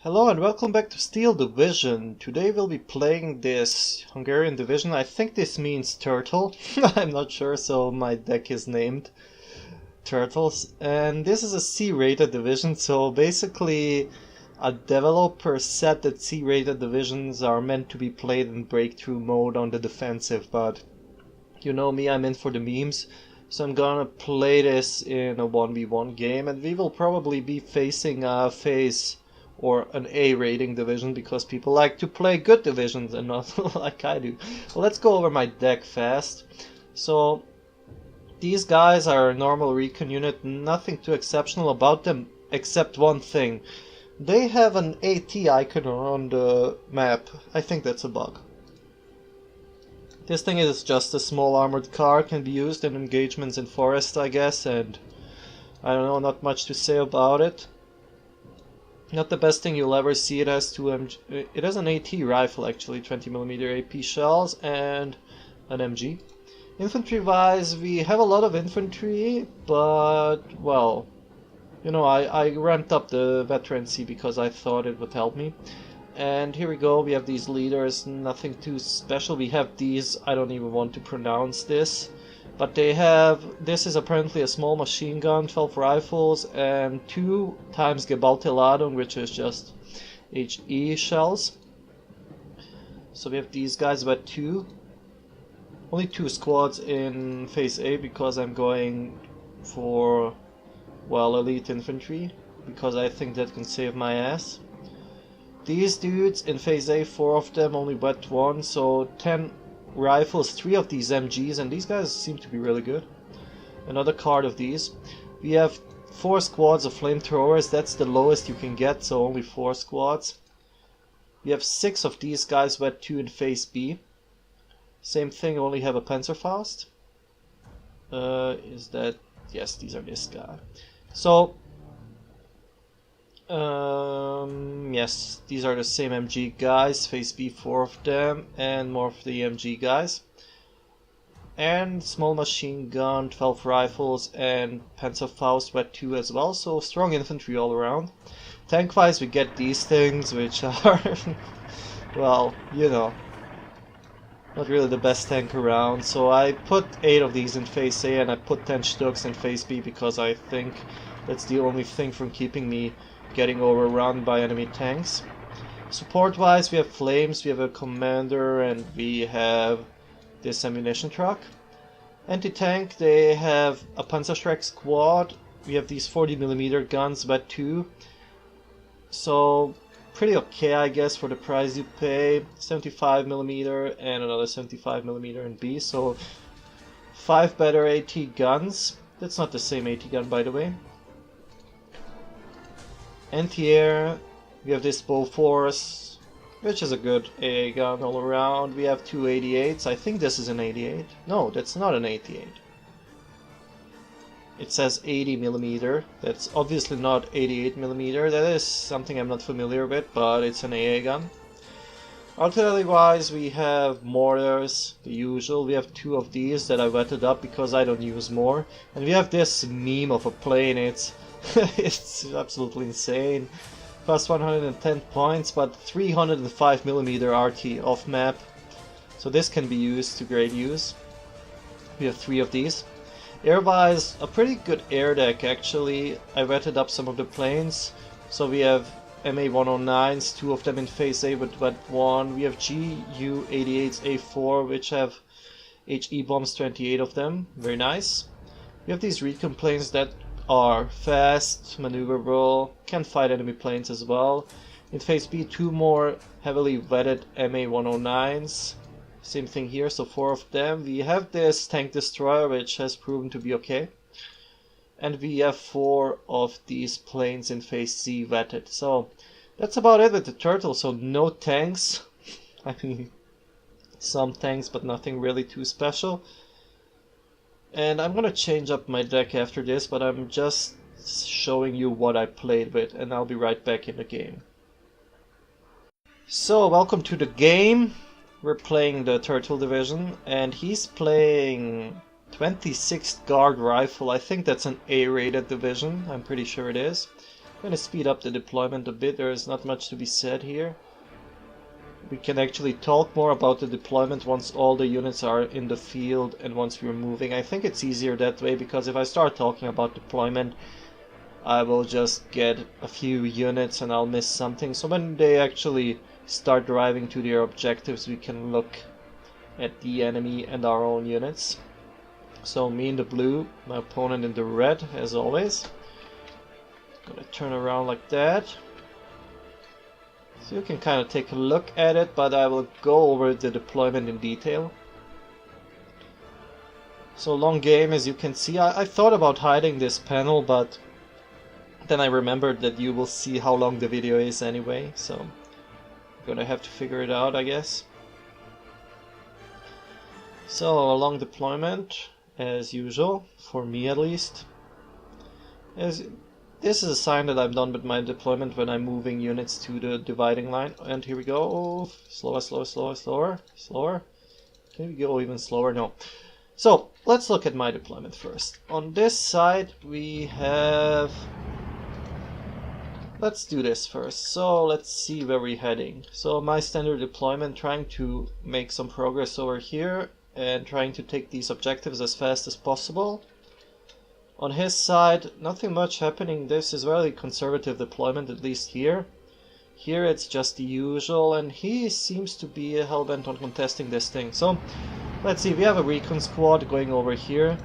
Hello and welcome back to Steel Division. Today we'll be playing this Hungarian division. I think this means turtle. I'm not sure, so my deck is named Turtles. And this is a C-rated division, so basically a developer said that C-rated divisions are meant to be played in breakthrough mode on the defensive, but you know me, I'm in for the memes. So I'm gonna play this in a 1v1 game, and we will probably be facing a phase or an A rating division because people like to play good divisions and not like I do. Well, let's go over my deck fast. So these guys are a normal recon unit, nothing too exceptional about them except one thing. They have an AT icon on the map. I think that's a bug. This thing is just a small armored car, can be used in engagements in forest, I guess, and I don't know, not much to say about it. Not the best thing you'll ever see. It has it has an AT rifle actually, 20mm AP shells and an MG. Infantry wise, we have a lot of infantry, but well, you know, I ramped up the veterancy because I thought it would help me. And here we go, we have these leaders, nothing too special. We have these, I don't even want to pronounce this. But they have, this is apparently a small machine gun, 12 rifles, and 2 times Gebalteladung, which is just HE shells. So we have these guys, but only 2 squads in phase A because I'm going for, well, elite infantry, because I think that can save my ass. These dudes in phase A, 4 of them, only wet 1, so 10 rifles, 3 of these MGs, and these guys seem to be really good. Another card of these. We have 4 squads of flamethrowers, that's the lowest you can get, so only 4 squads. We have 6 of these guys, wet 2 in phase B. Same thing, only have a Panzerfaust. Is that... yes, these are this guy. So... yes, these are the same MG guys, phase B 4 of them, and more of the MG guys. And small machine gun, 12 rifles, and Panzerfaust wet 2 as well, so strong infantry all around. Tank wise, we get these things, which are, well, you know, not really the best tank around. So I put 8 of these in phase A and I put 10 Stuks in phase B because I think that's the only thing from keeping me getting overrun by enemy tanks. Support wise, we have flames, we have a commander, and we have this ammunition truck. Anti-tank, they have a Panzerschreck squad. We have these 40mm guns, but 2. So pretty okay, I guess, for the price you pay. 75mm and another 75mm in B, so 5 better AT guns. That's not the same AT gun, by the way. Anti-air, we have this Bofors, which is a good AA gun all around. We have 2 88s, I think this is an 88. No, that's not an 88. It says 80mm, that's obviously not 88mm, that is something I'm not familiar with, but it's an AA gun. Artillery wise, we have mortars, the usual. We have 2 of these that I wetted up because I don't use more. And we have this meme of a plane, it's absolutely insane. Plus 110 points, but 305mm RT off map. So this can be used to great use. We have 3 of these. Air-wise, a pretty good air deck actually. I wetted up some of the planes. So we have MA-109s, 2 of them in phase A with wet 1. We have GU-88s A4, which have HE bombs, 28 of them. Very nice. We have these recon planes that are fast, maneuverable, can fight enemy planes as well. In phase B, 2 more heavily wetted MA-109s. Same thing here, so 4 of them. We have this tank destroyer, which has proven to be okay. And we have 4 of these planes in phase C wetted. So that's about it with the turtle, so no tanks. I mean, some tanks, but nothing really too special. And I'm gonna change up my deck after this, but I'm just showing you what I played with, and I'll be right back in the game. So, welcome to the game. We're playing the Turtle Division, and he's playing 26th Guard Rifle. I think that's an A-rated division, I'm pretty sure it is. going to speed up the deployment a bit. There is not much to be said here. We can actually talk more about the deployment once all the units are in the field and once we're moving. I think it's easier that way, because if I start talking about deployment, I will just get a few units and I'll miss something. So when they actually start driving to their objectives, we can look at the enemy and our own units. So me in the blue, my opponent in the red, as always. Gonna turn around like that. So you can kind of take a look at it, but I will go over the deployment in detail. So long game, as you can see. I thought about hiding this panel, but then I remembered that you will see how long the video is anyway, so I'm gonna have to figure it out, I guess. So, a long deployment, as usual, for me at least. This is a sign that I'm done with my deployment when I'm moving units to the dividing line. And here we go. Slower, slower, slower, slower, slower. Can we go even slower? No. So, let's look at my deployment first. On this side, we have... Let's do this first. So, let's see where we're heading. So, my standard deployment, trying to make some progress over here and trying to take these objectives as fast as possible. On his side, nothing much happening. This is very conservative deployment, at least here. Here it's just the usual, and he seems to be hellbent on contesting this thing. So, let's see, we have a recon squad going over here.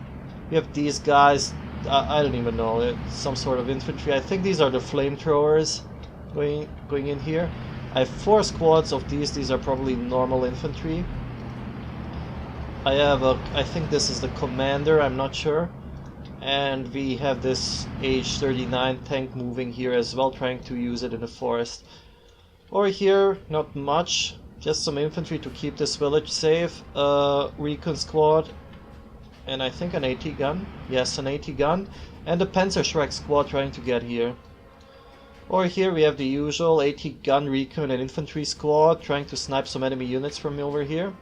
We have these guys, I don't even know, it's some sort of infantry. I think these are the flamethrowers going in here. I have 4 squads of these are probably normal infantry. I think this is the commander, I'm not sure. And we have this H-39 tank moving here as well, trying to use it in the forest. Over here, not much, just some infantry to keep this village safe. Recon squad, and I think an AT gun. Yes, an AT gun. And a Panzerschreck squad trying to get here. Over here we have the usual AT gun, recon and infantry squad trying to snipe some enemy units from over here.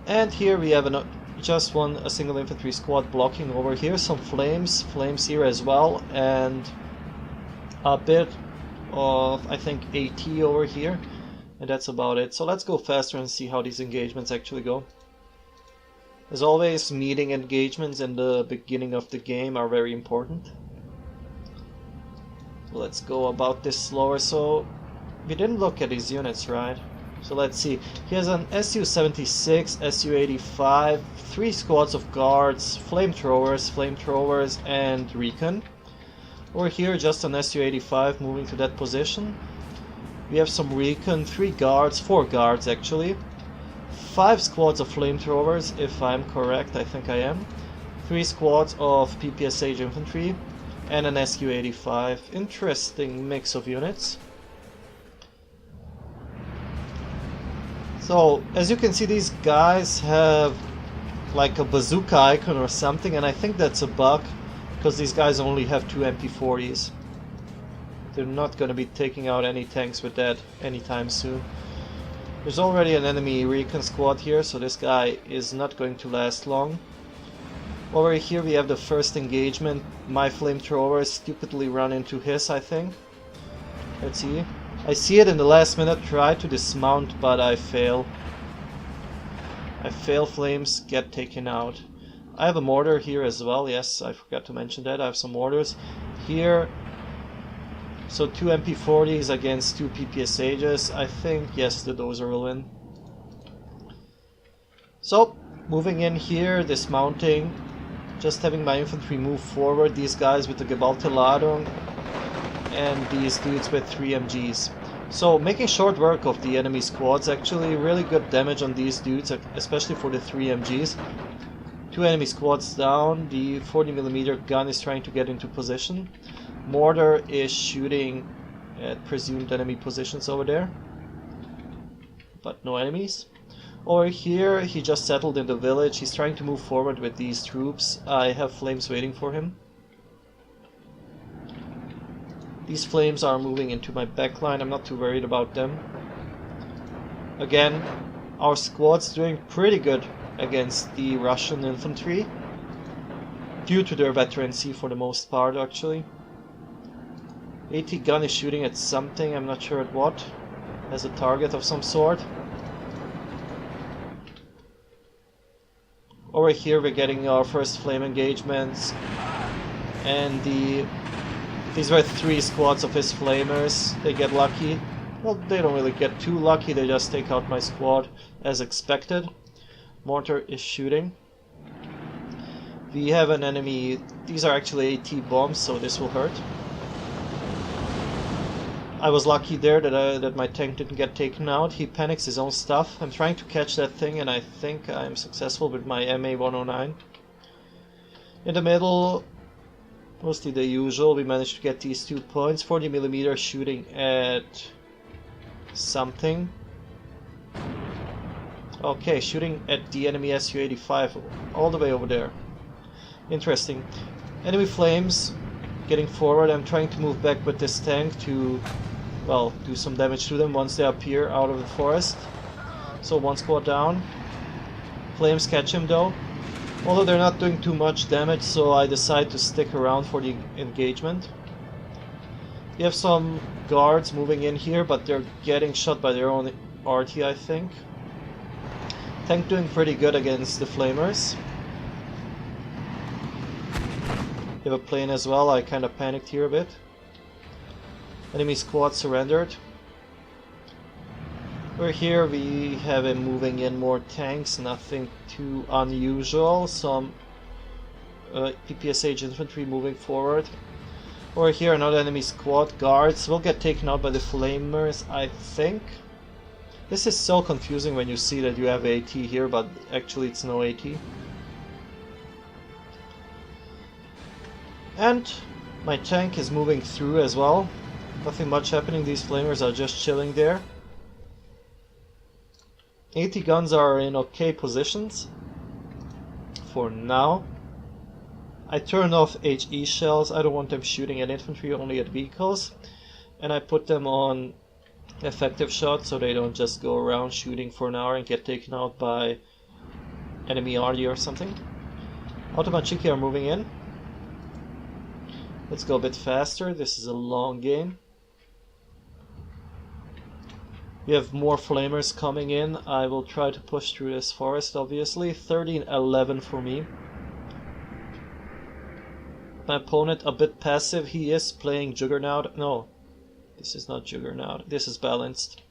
And here we have a single infantry squad blocking over here, some flames here as well, and a bit of, I think, AT over here, and that's about it. So let's go faster and see how these engagements actually go. As always, meeting engagements in the beginning of the game are very important. Let's go about this slower. So we didn't look at these units, right? So let's see, he has an Su-76, Su-85, 3 squads of guards, flamethrowers, and recon. Over here just an Su-85 moving to that position. We have some recon, 3 guards, 4 guards actually. 5 squads of flamethrowers, if I'm correct, I think I am. 3 squads of PPSH infantry, and an Su-85. Interesting mix of units. So, as you can see, these guys have like a bazooka icon or something, and I think that's a bug, because these guys only have 2 MP40s. They're not going to be taking out any tanks with that anytime soon. There's already an enemy recon squad here, so this guy is not going to last long. Over here we have the first engagement. My flamethrower stupidly run into his, I think. Let's see. I see it in the last minute, try to dismount, but I fail. Flames get taken out. I have a mortar here as well, yes, I forgot to mention that. I have some mortars here. So 2 MP40s against 2 PPSHs. I think, yes, the dozer will win. So, moving in here, dismounting. Just having my infantry move forward. These guys with the Gewaltladung. And these dudes with 3 MGs. So making short work of the enemy squads, actually really good damage on these dudes, especially for the 3 MGs. 2 enemy squads down, the 40mm gun is trying to get into position. Mortar is shooting at presumed enemy positions over there, but no enemies. Over here he just settled in the village, he's trying to move forward with these troops. I have flames waiting for him. These flames are moving into my backline, I'm not too worried about them. Again, our squad's doing pretty good against the Russian infantry, due to their veterancy for the most part actually. AT gun is shooting at something, I'm not sure at what. As a target of some sort. Over here we're getting our first flame engagements. And these were 3 squads of his flamers. They get lucky. Well, they don't really get too lucky, they just take out my squad as expected. Mortar is shooting. We have an enemy. These are actually AT bombs, so this will hurt. I was lucky there that my tank didn't get taken out. He panics his own stuff. I'm trying to catch that thing and I think I'm successful with my MA-109. In the middle, mostly the usual, we managed to get these 2 points. 40mm shooting at something. Okay, shooting at the enemy Su-85 all the way over there. Interesting. Enemy flames getting forward. I'm trying to move back with this tank to, well, do some damage to them once they appear out of the forest. So 1 squad down. Flames catch him though. Although they're not doing too much damage, so I decide to stick around for the engagement. We have some guards moving in here, but they're getting shot by their own RT, I think. Tank doing pretty good against the flamers. We have a plane as well, I kinda panicked here a bit. Enemy squad surrendered. We're here, we have him moving in more tanks, nothing too unusual. Some PPSH infantry moving forward. Over here, another enemy squad. Guards will get taken out by the flamers, I think. This is so confusing when you see that you have AT here, but actually it's no AT. And my tank is moving through as well. Nothing much happening, these flamers are just chilling there. AT guns are in okay positions for now. I turn off HE shells, I don't want them shooting at infantry, only at vehicles. And I put them on effective shots so they don't just go around shooting for an hour and get taken out by enemy RD or something. Automachiki are moving in. Let's go a bit faster, this is a long game. We have more flamers coming in. I will try to push through this forest, obviously. 13-11 for me. My opponent a bit passive. He is playing Juggernaut. No, this is not Juggernaut. This is balanced.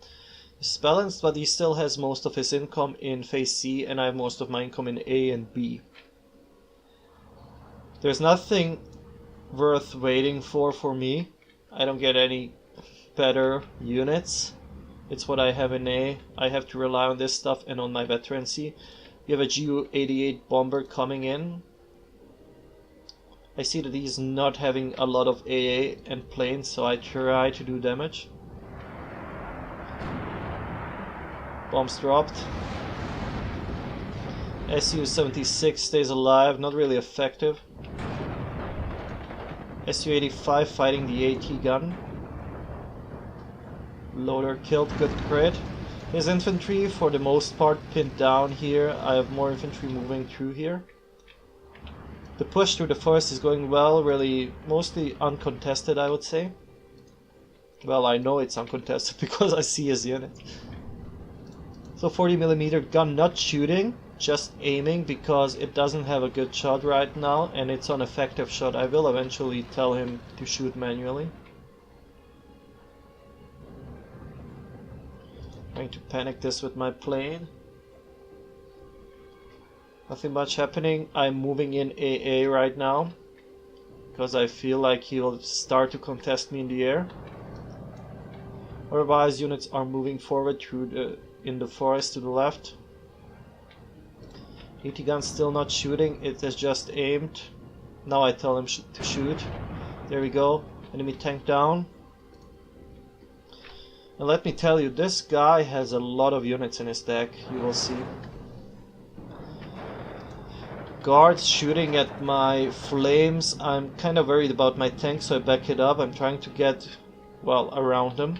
This is balanced, but he still has most of his income in phase C, and I have most of my income in A and B. There's nothing worth waiting for me. I don't get any better units. It's what I have in A. I have to rely on this stuff and on my veterancy. We have a Ju-88 bomber coming in. I see that he's not having a lot of AA and planes, so I try to do damage. Bombs dropped. Su-76 stays alive, not really effective. Su-85 fighting the AT gun. Loader killed, good crit. His infantry for the most part pinned down here. I have more infantry moving through here. The push through the forest is going well, really mostly uncontested, I would say. Well, I know it's uncontested because I see his unit. So 40mm gun not shooting, just aiming because it doesn't have a good shot right now and it's an effective shot. I will eventually tell him to shoot manually. Trying to panic this with my plane. Nothing much happening. I'm moving in AA right now because I feel like he will start to contest me in the air. Otherwise, units are moving forward through in the forest to the left. AT gun still not shooting. It has just aimed. Now I tell him to shoot. There we go. Enemy tank down. And let me tell you, this guy has a lot of units in his deck. You will see. Guards shooting at my flames. I'm kind of worried about my tank, so I back it up. I'm trying to get, well, around him.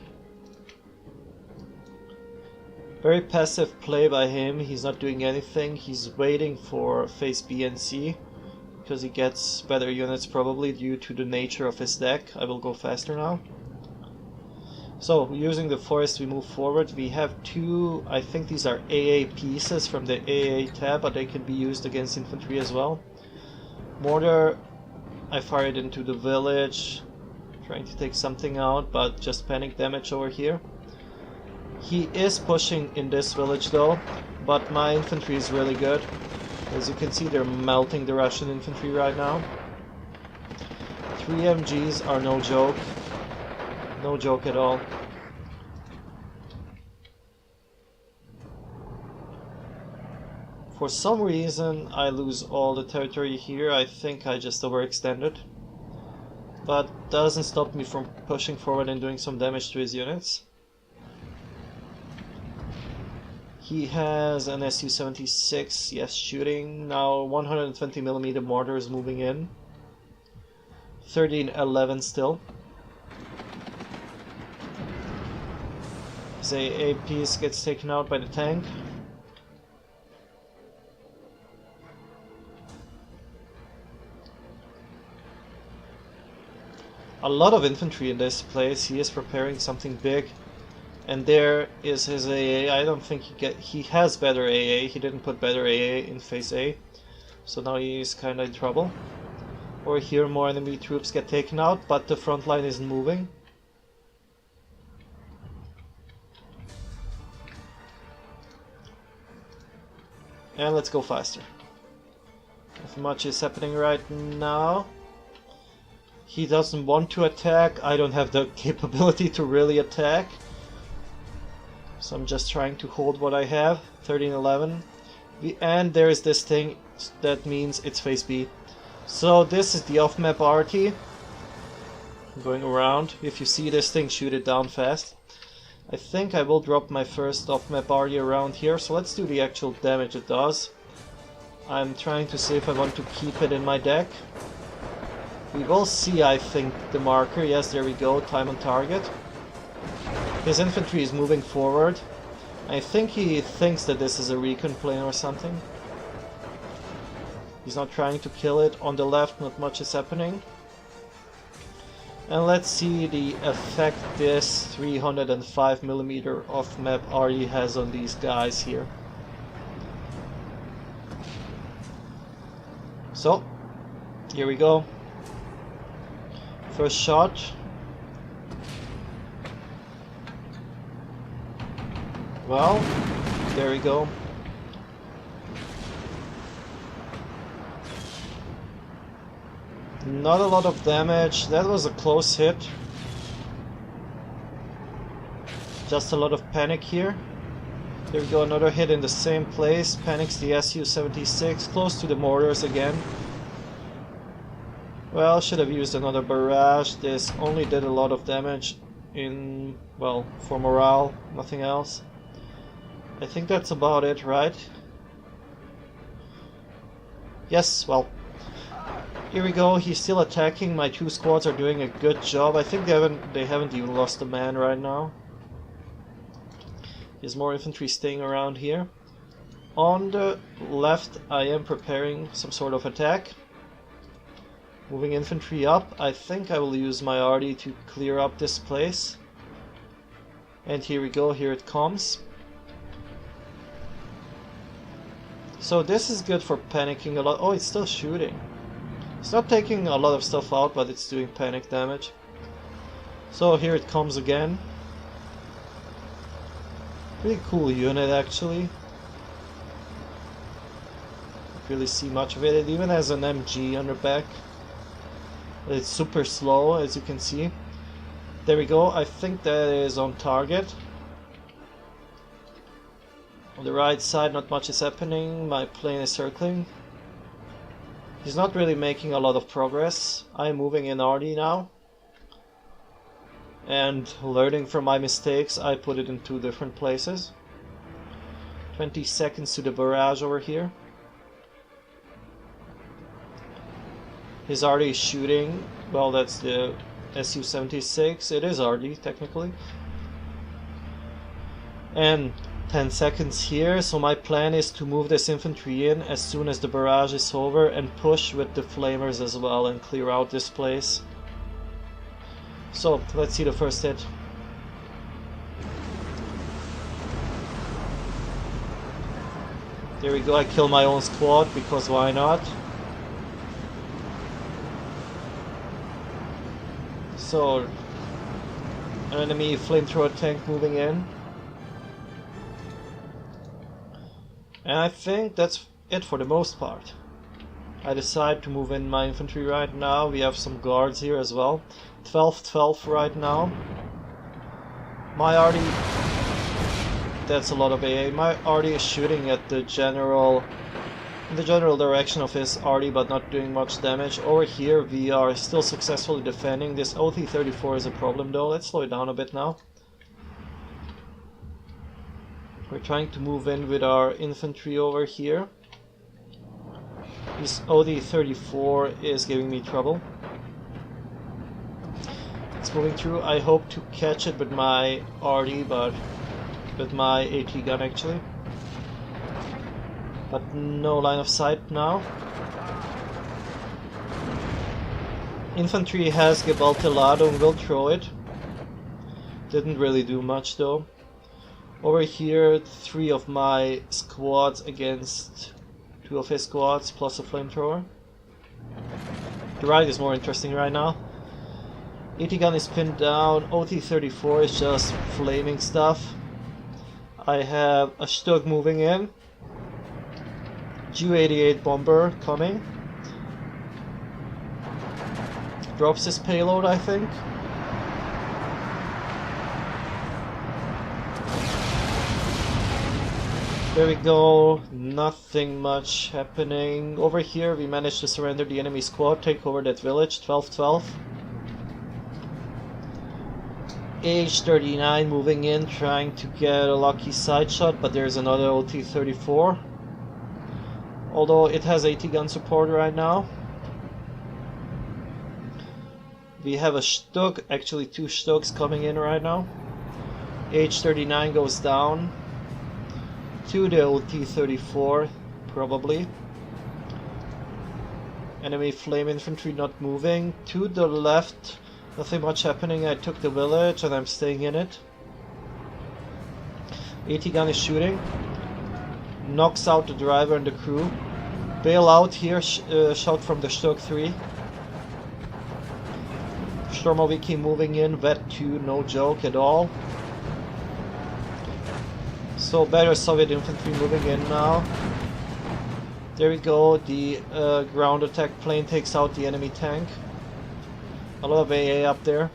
Very passive play by him. He's not doing anything. He's waiting for phase B and C. because he gets better units probably due to the nature of his deck. I will go faster now. So, using the forest we move forward. We have two, I think these are AA pieces from the AA tab, but they can be used against infantry as well. Mortar, I fired into the village, trying to take something out, but just panic damage over here. He is pushing in this village though, but my infantry is really good. As you can see, they're melting the Russian infantry right now. 3 MGs are no joke. No joke at all. For some reason I lose all the territory here. I think I just overextended. But doesn't stop me from pushing forward and doing some damage to his units. He has an Su-76, yes, shooting. Now 120mm mortars moving in. 13-11 still. His AA piece gets taken out by the tank. A lot of infantry in this place. He is preparing something big. And there is his AA. I don't think he has better AA. He didn't put better AA in phase A. So now he's kinda in trouble. Over here more enemy troops get taken out, but the front line isn't moving. And let's go faster. Not much is happening right now. He doesn't want to attack. I don't have the capability to really attack. So I'm just trying to hold what I have. 13-11. And there is this thing that means it's phase B. So this is the off-map RT. Going around. If you see this thing, shoot it down fast. I think I will drop my first off-map RT around here. So let's do the actual damage it does. I'm trying to see if I want to keep it in my deck. We will see, I think, the marker. Yes, there we go. Time on target. His infantry is moving forward. I think he thinks that this is a recon plane or something. He's not trying to kill it. On the left, not much is happening. And let's see the effect this 305mm off-map RE has on these guys here. So, here we go. First shot. Well, there we go. Not a lot of damage. That was a close hit. Just a lot of panic here. There we go, another hit in the same place. Panics the Su-76, close to the mortars again. Well, should have used another barrage. This only did a lot of damage in, well, for morale, nothing else. I think that's about it, right? Yes, well, here we go. He's still attacking. My two squads are doing a good job. I think they haven't even lost a man right now. There's more infantry staying around here. On the left, I am preparing some sort of attack. Moving infantry up. I think I will use my arty to clear up this place. And here we go. Here it comes. So this is good for panicking a lot. Oh, it's still shooting. It's not taking a lot of stuff out, but it's doing panic damage. So here it comes again. Pretty cool unit, actually. Don't really see much of it. It even has an MG on the back. It's super slow, as you can see. There we go. I think that is on target. On the right side, not much is happening. My plane is circling. He's not really making a lot of progress. I'm moving in RD now. And learning from my mistakes, I put it in two different places. 20 seconds to the barrage over here. His RD is shooting. Well, that's the Su-76. It is RD, technically. And 10 seconds here, so my plan is to move this infantry in as soon as the barrage is over and push with the flamers as well and clear out this place. So let's see the first hit. There we go, I kill my own squad because why not? So an enemy flamethrower tank moving in. And I think that's it for the most part. I decide to move in my infantry right now. We have some guards here as well. 12 right now. My arty... That's a lot of AA. My arty is shooting at the general... in the general direction of his arty, but not doing much damage. Over here we are still successfully defending. This OT-34 is a problem though. Let's slow it down a bit now. We're trying to move in with our infantry over here. This OT-34 is giving me trouble. It's moving through. I hope to catch it with my RD, but with my AT gun actually. But no line of sight now. Infantry has Gebaltelado and will throw it. Didn't really do much though. Over here, 3 of my squads against 2 of his squads, plus a flamethrower. The right is more interesting right now. AT gun is pinned down, OT-34 is just flaming stuff. I have a Stug moving in. Ju-88 bomber coming. Drops his payload, I think. There we go, nothing much happening. Over here we managed to surrender the enemy squad, take over that village, 12-12. H-39 moving in, trying to get a lucky side shot, but there's another OT-34. Although it has AT gun support right now. We have a Stug, actually 2 Stugs coming in right now. H-39 goes down. To the OT-34, probably. Enemy flame infantry not moving. To the left, nothing much happening. I took the village and I'm staying in it. AT gun is shooting. Knocks out the driver and the crew. Bail out here, shot from the Stug 3. Stormoviki moving in, Vet 2, no joke at all. So better Soviet infantry moving in now. There we go, the ground attack plane takes out the enemy tank. A lot of AA up there.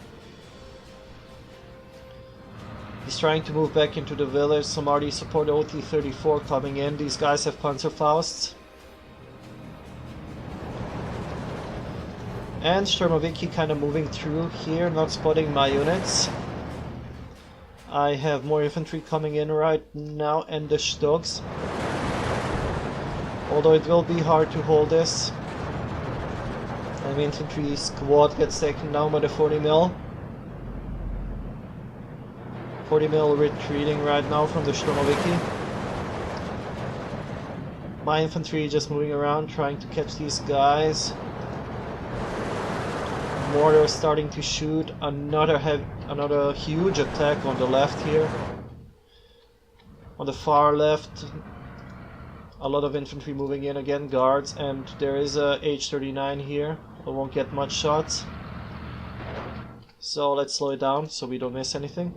He's trying to move back into the village. Some RD support OT-34 coming in. These guys have Panzerfausts. And Sturmoviki kind of moving through here, not spotting my units. I have more infantry coming in right now and the Stugs. Although it will be hard to hold this. Enemy infantry squad gets taken down by the 40 mil. 40 mil retreating right now from the Sturmoviki. My infantry just moving around trying to catch these guys. Mortars starting to shoot. Another huge attack on the left here. On the far left, a lot of infantry moving in again, guards, and there is a H-39 here. I won't get much shots. So let's slow it down so we don't miss anything.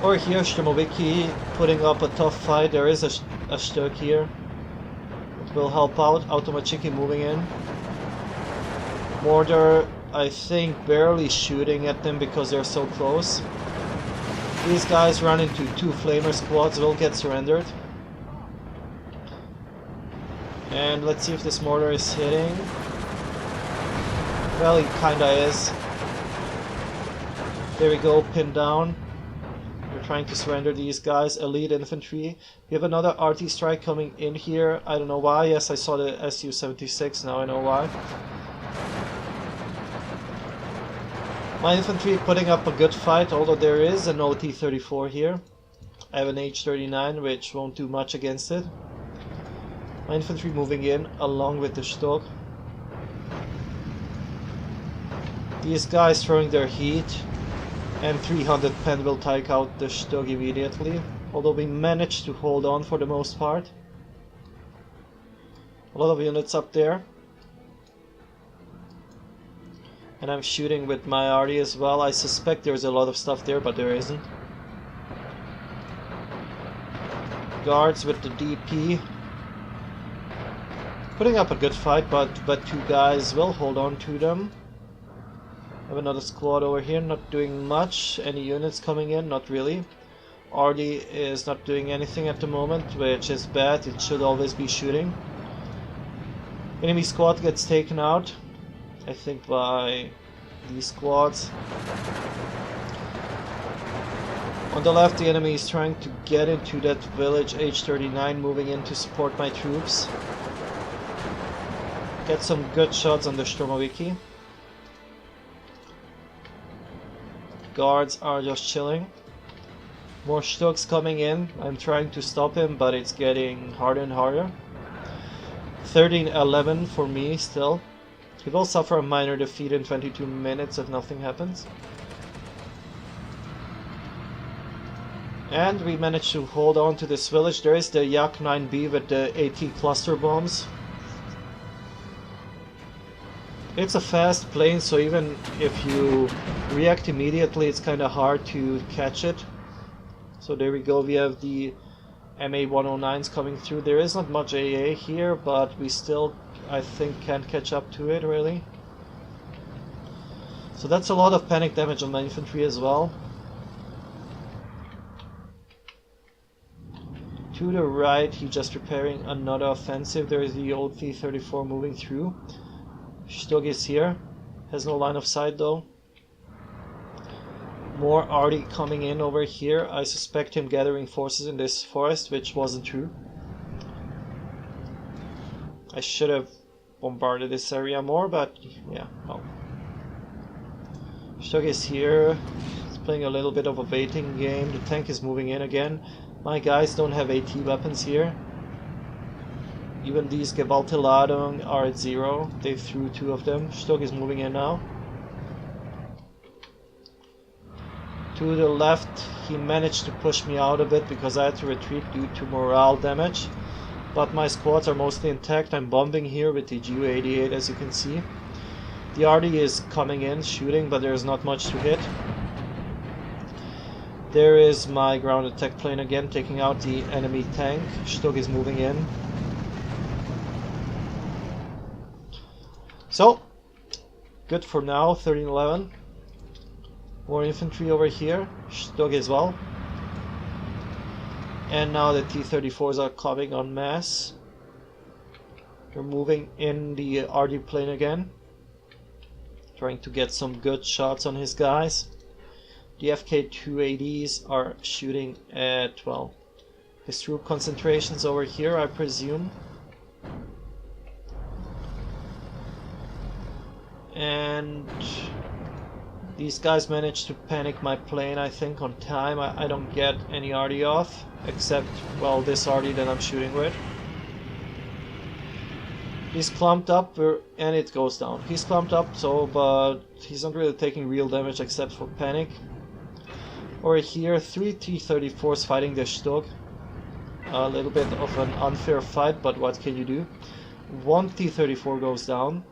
Over here, Sturmoviki putting up a tough fight. There is a Stug here. It will help out. Automachiki moving in. Mortar, I think, barely shooting at them because they're so close. These guys run into 2 flamer squads, will get surrendered. And let's see if this mortar is hitting. Well, it kinda is. There we go, pinned down. We're trying to surrender these guys. Elite infantry. We have another RT strike coming in here. I don't know why. Yes, I saw the Su-76, now I know why. My infantry putting up a good fight, although there is an OT-34 here. I have an H39 which won't do much against it. My infantry moving in along with the Stock. These guys throwing their heat, and 300 pen will take out the Stock immediately, although we managed to hold on for the most part. A lot of units up there. And I'm shooting with my arty as well. I suspect there's a lot of stuff there, but there isn't. Guards with the DP. Putting up a good fight, but two guys will hold on to them. I have another squad over here, not doing much. Any units coming in? Not really. Arty is not doing anything at the moment, which is bad. It should always be shooting. Enemy squad gets taken out, I think, by these squads. On the left, the enemy is trying to get into that village. H39 moving in to support my troops. Get some good shots on the Sturmoviki. Guards are just chilling. More Stocks coming in. I'm trying to stop him, but it's getting harder and harder. 13-11 for me still. He will suffer a minor defeat in 22 minutes if nothing happens. And we managed to hold on to this village. There is the Yak 9B with the AT cluster bombs. It's a fast plane, so even if you react immediately, it's kind of hard to catch it. So there we go, we have the MA-109s coming through. There is not much AA here, but we still, I think, can't catch up to it, really. So that's a lot of panic damage on my infantry as well. To the right, he's just preparing another offensive. There is the old T-34 moving through. Stog is here. Has no line of sight though. More arty coming in over here. I suspect him gathering forces in this forest, which wasn't true. I should have bombarded this area more, but yeah, well. Stog is here. He's playing a little bit of a waiting game. The tank is moving in again. My guys don't have AT weapons here. Even these Gewaltladung are at 0. They threw 2 of them. Stog is moving in now. To the left, he managed to push me out a bit because I had to retreat due to morale damage. But my squads are mostly intact. I'm bombing here with the Ju-88, as you can see. The arty is coming in, shooting, but there's not much to hit. There is my ground attack plane again, taking out the enemy tank. Stog is moving in. So, good for now, 13-11. More infantry over here, Stog as well. And now the T-34s are coming en masse. They're moving in the RD plane again. Trying to get some good shots on his guys. The FK-280s are shooting at, well, his troop concentrations over here, I presume. And these guys managed to panic my plane, I think, on time. I don't get any RD off, except, well, this RD that I'm shooting with. He's clumped up, and it goes down. He's clumped up, so, but he's not really taking real damage except for panic. Over here, 3 T-34s fighting the Stog. A little bit of an unfair fight, but what can you do? 1 T-34 goes down.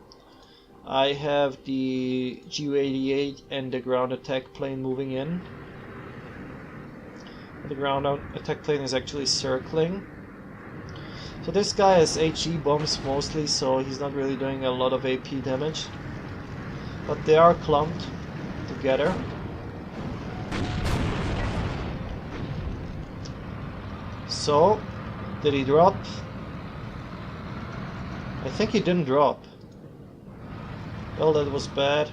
I have the Ju-88 and the ground attack plane moving in. The ground attack plane is actually circling. So this guy has HE bombs mostly, so he's not really doing a lot of AP damage. But they are clumped together. So, did he drop? I think he didn't drop. Well, that was bad.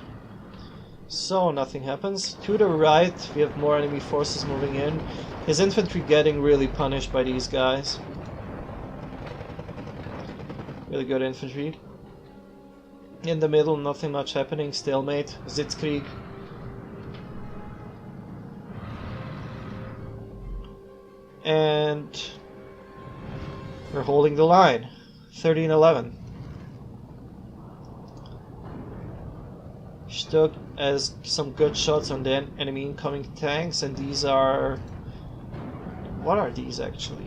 So, nothing happens. To the right, we have more enemy forces moving in. His infantry getting really punished by these guys. Really good infantry. In the middle, nothing much happening. Stalemate. Sitzkrieg. And we're holding the line. 13-11. Stuck has some good shots on the enemy incoming tanks, and these are... what are these actually?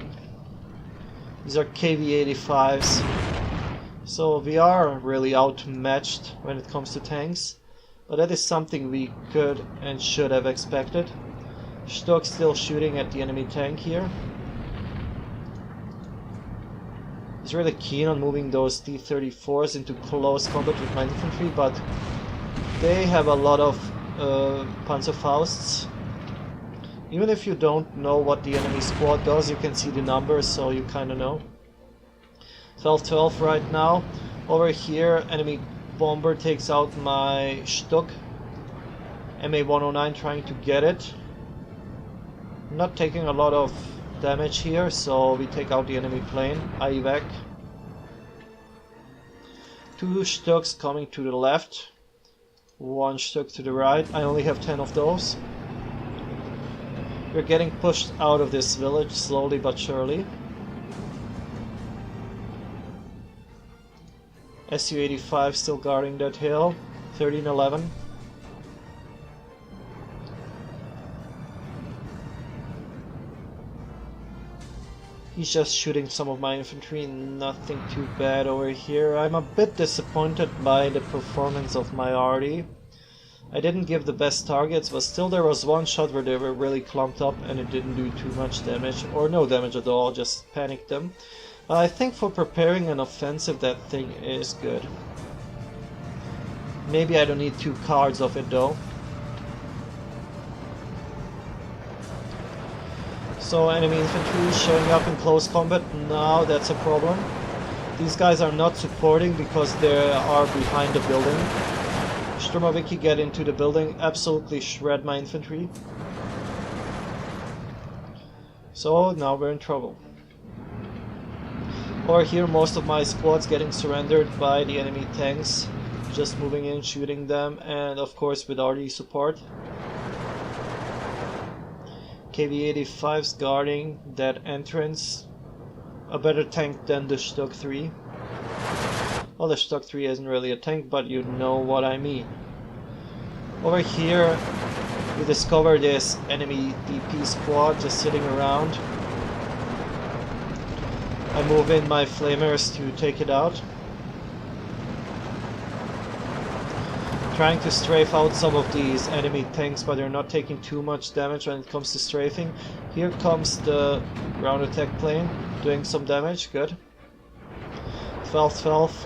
These are KV-85s. So we are really outmatched when it comes to tanks, but that is something we could and should have expected. Stuck still shooting at the enemy tank here. He's really keen on moving those T-34s into close combat with my infantry, but they have a lot of Panzerfausts. Even if you don't know what the enemy squad does, you can see the numbers, so you kind of know. 12-12 right now. Over here, enemy bomber takes out my Stuck. MA-109 trying to get it. Not taking a lot of damage here, so we take out the enemy plane. I evac. 2 Stucks coming to the left. 1 Stuck to the right. I only have 10 of those. We're getting pushed out of this village slowly but surely. Su-85 still guarding that hill. 13-11. He's just shooting some of my infantry, nothing too bad over here. I'm a bit disappointed by the performance of my arty. I didn't give the best targets, but still there was one shot where they were really clumped up and it didn't do too much damage, or no damage at all, just panicked them. I think for preparing an offensive that thing is good. Maybe I don't need 2 cards of it though. So enemy infantry showing up in close combat, now that's a problem. These guys are not supporting because they are behind the building. Sturmoviki get into the building, absolutely shred my infantry. So now we're in trouble. Over here most of my squad's getting surrendered by the enemy tanks. Just moving in, shooting them, and of course with RD support. KV-85's guarding that entrance. A better tank than the Stuck 3. Well, the Stuck 3 isn't really a tank, but you know what I mean. Over here we discover this enemy DP squad just sitting around. I move in my flamers to take it out. Trying to strafe out some of these enemy tanks, but they're not taking too much damage when it comes to strafing. Here comes the ground attack plane, doing some damage, good. 12-12.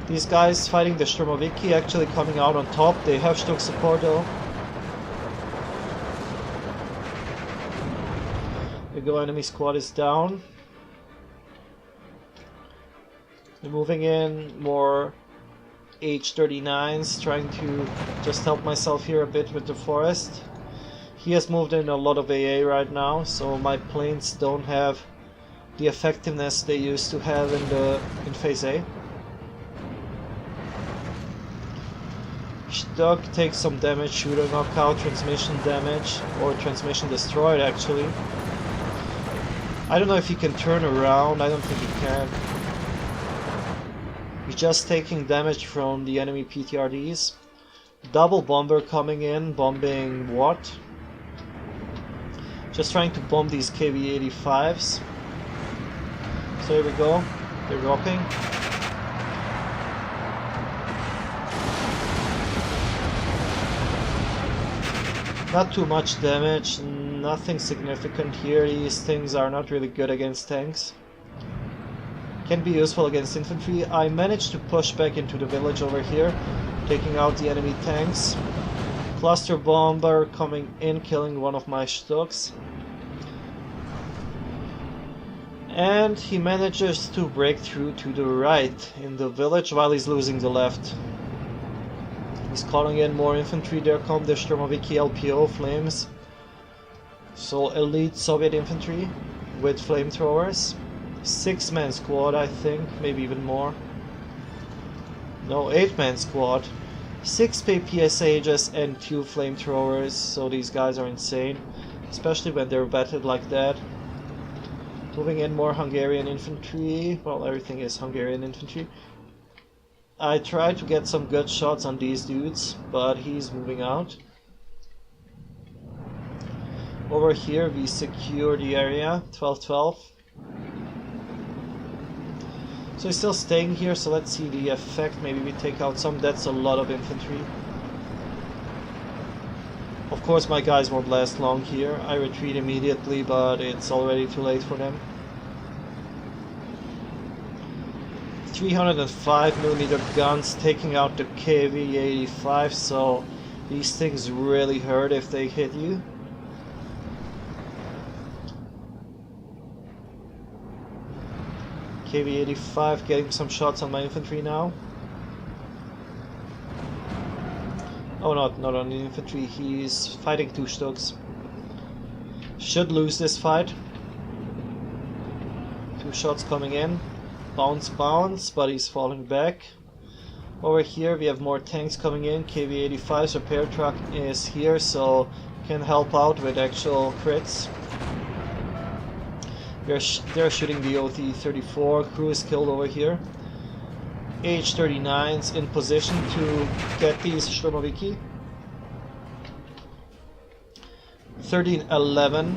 These guys fighting the Sturmoviki actually coming out on top. They have Stuck support though. There we go, enemy squad is down. They're moving in more H-39s, trying to just help myself here a bit with the forest. He has moved in a lot of AA right now, so my planes don't have the effectiveness they used to have in phase A. Stuck takes some damage, shooter knockout, transmission damage, or transmission destroyed actually. I don't know if he can turn around, I don't think he can. He's just taking damage from the enemy PTRDs. Double bomber coming in, bombing what? Just trying to bomb these KV-85s. So here we go, they're dropping. Not too much damage, nothing significant here. These things are not really good against tanks. Can be useful against infantry. I managed to push back into the village over here, taking out the enemy tanks. Cluster bomber coming in, killing one of my Stucks. And he manages to break through to the right in the village while he's losing the left. He's calling in more infantry. There come the Sturmoviki LPO flames. So elite Soviet infantry with flamethrowers. 6-man squad, I think, maybe even more. No, 8-man squad. 6 PSAs and 2 flamethrowers, so these guys are insane. especially when they're battered like that. Moving in more Hungarian infantry. Well, everything is Hungarian infantry. I tried to get some good shots on these dudes, but he's moving out. Over here we secure the area, 12-12. So he's still staying here, so let's see the effect. Maybe we take out some. That's a lot of infantry. Of course my guys won't last long here. I retreat immediately, but it's already too late for them. 305mm guns taking out the KV-85, so these things really hurt if they hit you. KV-85 getting some shots on my infantry now. Oh, not on the infantry, he's fighting 2 Stugs. Should lose this fight. 2 shots coming in. Bounce, but he's falling back. Over here we have more tanks coming in. KV-85's repair truck is here, so can help out with actual crits. They're shooting the OT-34. Crew is killed over here. H-39's in position to get these Sturmoviki. 13-11.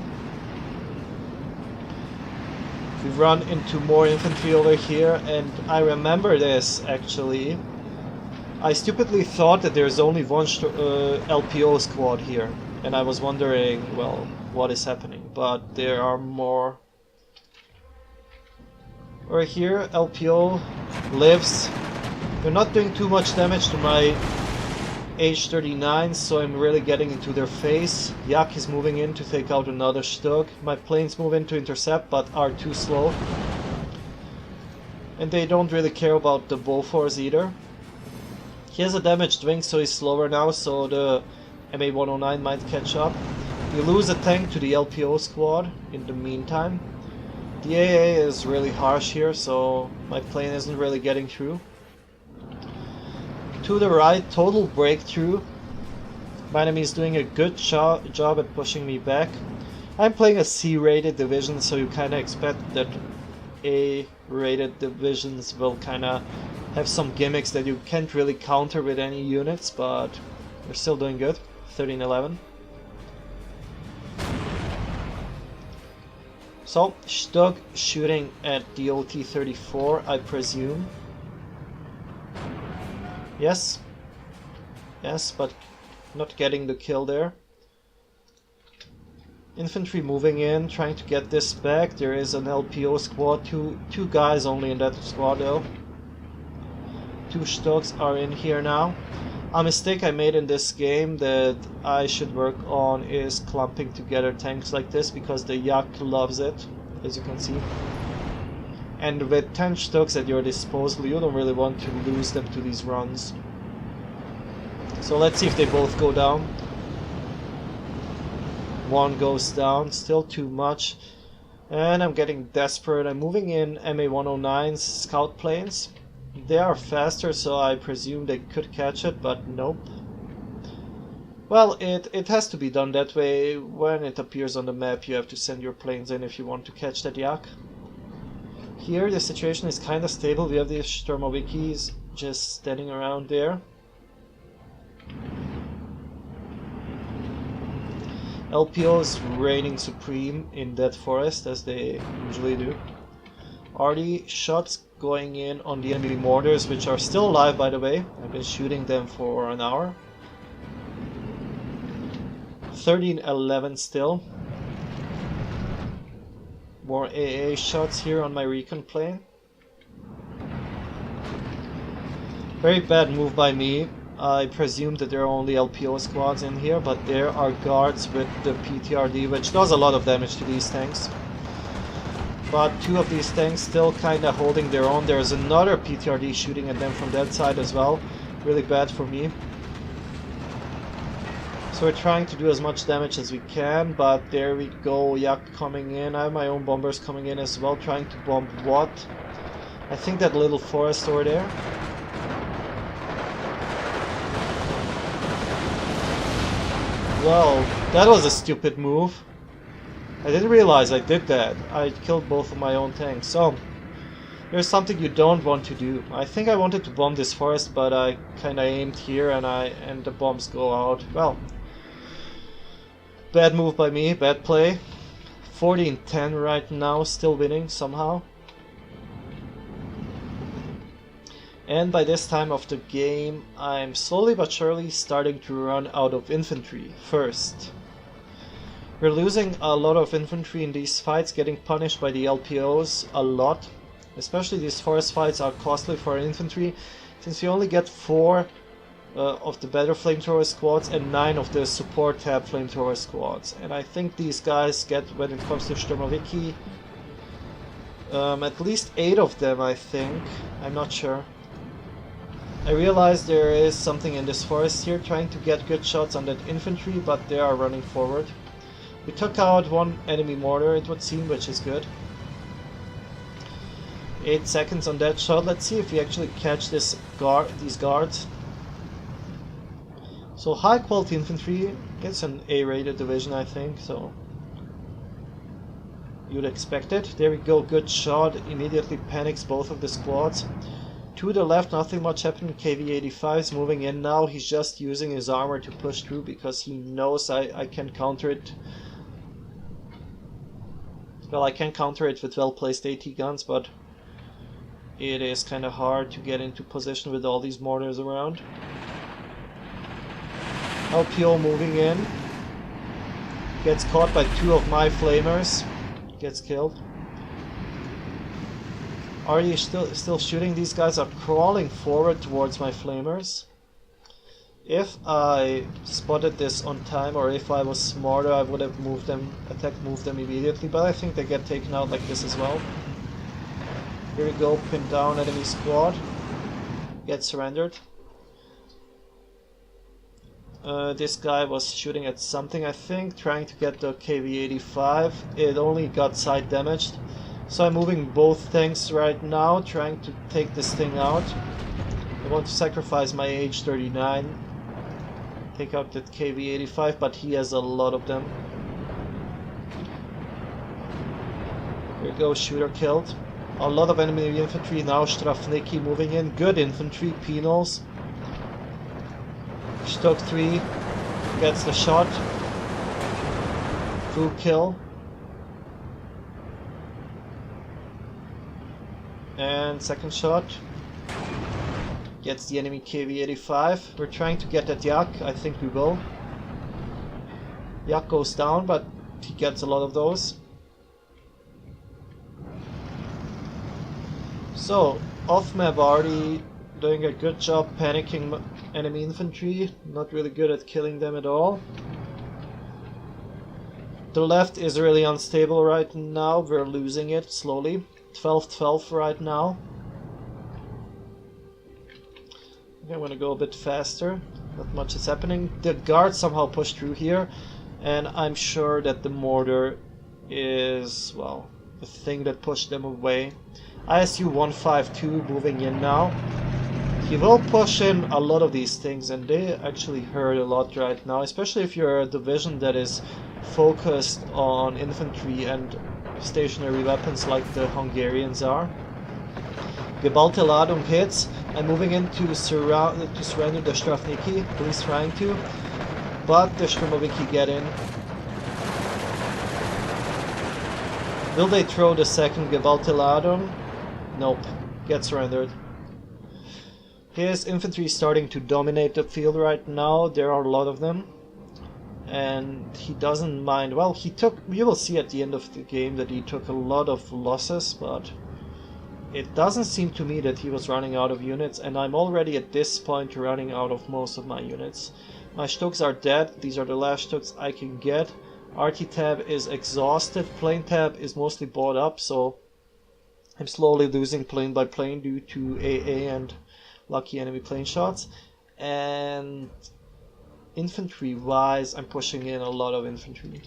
We run into more infantry over here, and I remember this actually. I stupidly thought that there's only one LPO squad here, and I was wondering, well, what is happening? But there are more. Over here, LPO lives. They're not doing too much damage to my H-39, so I'm really getting into their face. Yak is moving in to take out another Stug. My planes move in to intercept, but are too slow. And they don't really care about the Bofors either. He has a damaged wing, so he's slower now, so the MA-109 might catch up. We lose a tank to the LPO squad in the meantime. The AA is really harsh here, so my plane isn't really getting through. To the right, total breakthrough. My enemy is doing a good job at pushing me back. I'm playing a C-rated division, so you kinda expect that A-rated divisions will kinda have some gimmicks that you can't really counter with any units, but we're still doing good. 13-11. So, Stug shooting at the OT-34, I presume. Yes, but not getting the kill there. Infantry moving in, trying to get this back. There is an LPO squad, two guys only in that squad though. 2 Stugs are in here now. A mistake I made in this game that I should work on is clumping together tanks like this, because the Yak loves it, as you can see. And with 10 Stugs at your disposal, you don't really want to lose them to these runs. So let's see if they both go down. One goes down, still too much. And I'm getting desperate. I'm moving in MA-109's scout planes. They are faster, so I presume they could catch it, but nope. Well, it has to be done that way. When it appears on the map, you have to send your planes in if you want to catch that Yak. Here the situation is kinda stable. We have these Sturmovikis just standing around there. LPO is reigning supreme in that forest, as they usually do. RD shots going in on the enemy mortars, which are still alive by the way. I've been shooting them for an hour. 13-11 still. More AA shots here on my recon plane. Very bad move by me. I presume that there are only LPO squads in here, but there are guards with the PTRD, which does a lot of damage to these tanks. But 2 of these tanks still kinda holding their own. There's another PTRD shooting at them from that side as well. Really bad for me. So we're trying to do as much damage as we can, but there we go, Yak coming in. I have my own bombers coming in as well, trying to bomb what? I think that little forest over there. Well, that was a stupid move. I didn't realize I did that. I killed both of my own tanks. So, here's something you don't want to do. I think I wanted to bomb this forest, but I kinda aimed here and the bombs go out. Well, bad move by me, bad play. 14-10 right now, still winning somehow. And by this time of the game, I'm slowly but surely starting to run out of infantry first. We're losing a lot of infantry in these fights, getting punished by the LPOs a lot. Especially these forest fights are costly for infantry, since you only get 4 of the better flamethrower squads and 9 of the support tab flamethrower squads. And I think these guys get, when it comes to Sturmoviki, at least 8 of them, I think. I'm not sure. I realize there is something in this forest here, trying to get good shots on that infantry, but they are running forward. We took out one enemy mortar, it would seem, which is good. 8 seconds on that shot. Let's see if we actually catch these guards. So high quality infantry, it's an A-rated division, I think, so you'd expect it. There we go, good shot, immediately panics both of the squads. To the left, nothing much happened. KV-85 is moving in now. He's just using his armor to push through because he knows I can counter it. Well, I can counter it with well-placed AT guns, but it is kind of hard to get into position with all these mortars around. LPO moving in. Gets caught by 2 of my flamers. Gets killed. Are you still shooting? These guys are crawling forward towards my flamers. If I spotted this on time, or if I was smarter, I would have moved them immediately, but I think they get taken out like this as well. Here we go, pinned down enemy squad. Get surrendered. This guy was shooting at something, I think, trying to get the KV-85. It only got side damaged. So I'm moving both tanks right now, trying to take this thing out. I want to sacrifice my H-39. Take out that KV-85, but he has a lot of them. Here we go, shooter killed. A lot of enemy infantry now, Strafniki moving in. Good infantry, penals. Stok 3 gets the shot. Full kill. And second shot. Gets the enemy KV-85. We're trying to get that Yak. I think we will. Yak goes down, but he gets a lot of those. So, off-map Artie doing a good job panicking enemy infantry. Not really good at killing them at all. The left is really unstable right now. We're losing it slowly. 12-12 right now. Okay, I'm gonna go a bit faster. Not much is happening. The guards somehow push through here, and I'm sure that the mortar is, well, the thing that pushed them away. ISU 152 moving in now. He will push in a lot of these things, and they actually hurt a lot right now, especially if you're a division that is focused on infantry and stationary weapons like the Hungarians are. Geballte Ladung hits. I'm moving in to surrender the Strafniki, at least trying to, but the Sturmoviki get in. Will they throw the second Geballte Ladung? Nope, get surrendered. His infantry is starting to dominate the field right now. There are a lot of them. And he doesn't mind. Well, you will see at the end of the game that he took a lot of losses, but it doesn't seem to me that he was running out of units, and I'm already at this point running out of most of my units. My Stuks are dead. These are the last Stuks I can get. RT tab is exhausted. Plane tab is mostly bought up, so I'm slowly losing plane by plane due to AA and lucky enemy plane shots. And infantry wise, I'm pushing in a lot of infantry.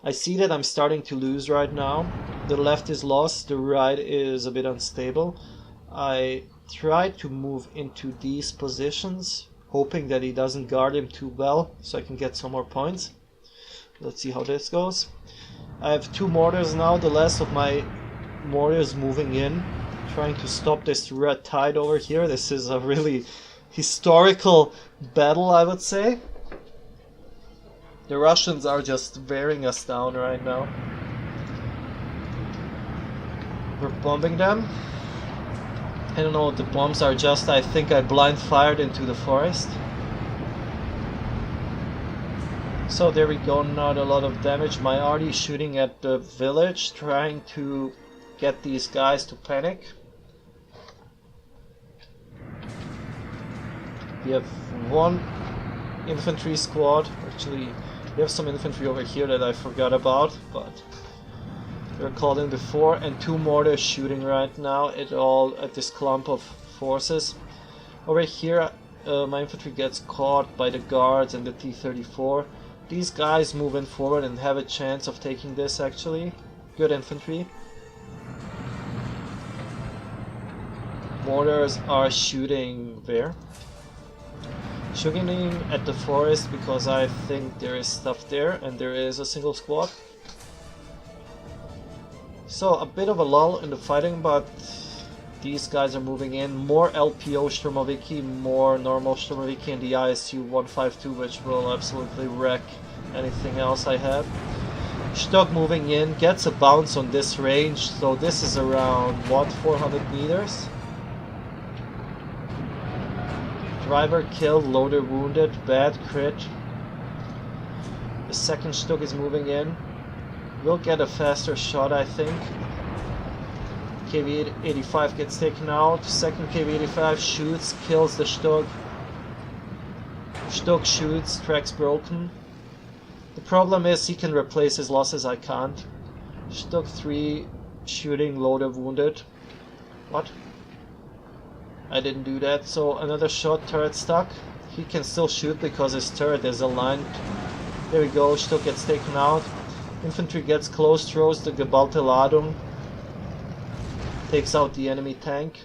I see that I'm starting to lose right now. The left is lost, the right is a bit unstable. I try to move into these positions, hoping that he doesn't guard him too well, so I can get some more points. Let's see how this goes. I have 2 mortars now, the last of my mortars moving in, trying to stop this red tide over here. This is a really historical battle, I would say. The Russians are just wearing us down right now. We're bombing them. I don't know what the bombs are just, I think I blind fired into the forest. So there we go, not a lot of damage. My arty shooting at the village, trying to get these guys to panic. We have 1 infantry squad. Actually, we have some infantry over here that I forgot about, but they're called in before, and 2 mortars shooting right now at this clump of forces. Over here, my infantry gets caught by the guards and the T-34. These guys move in forward and have a chance of taking this actually. Good infantry. Mortars are shooting where? Shooting at the forest because I think there is stuff there and there is a single squad. So a bit of a lull in the fighting, but these guys are moving in. More LPO Sturmoviki, more normal Sturmoviki, and the ISU 152, which will absolutely wreck anything else I have. Stock moving in, gets a bounce on this range, so this is around, what, 400 meters? Driver killed, loader wounded, bad crit. The second Stuck is moving in. We'll get a faster shot, I think. KV-85 gets taken out. Second KV-85 shoots, kills the Stuck. Stuck shoots, tracks broken. The problem is he can replace his losses, I can't. Stuck 3 shooting, loader wounded. What? I didn't do that, so another shot, turret stuck. He can still shoot because his turret is aligned. There we go, Stuck gets taken out. Infantry gets close, throws the Geballte Ladung. Takes out the enemy tank.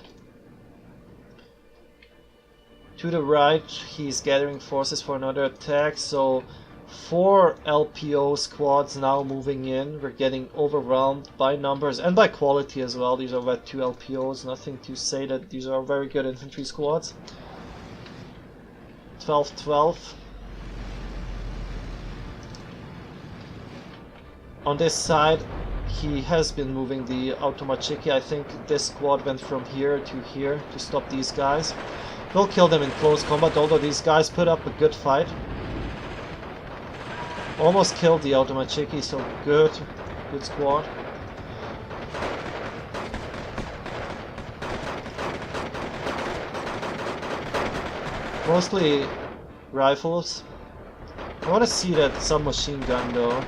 To the right, he's gathering forces for another attack, so 4 LPO squads now moving in. We're getting overwhelmed by numbers and by quality as well. These are about 2 LPOs, nothing to say that these are very good infantry squads. 12-12. On this side, he has been moving the Automachiki. I think this squad went from here to stop these guys. We'll kill them in close combat, although these guys put up a good fight. Almost killed the Automachiki, so good squad. Mostly rifles. I want to see that submachine gun though.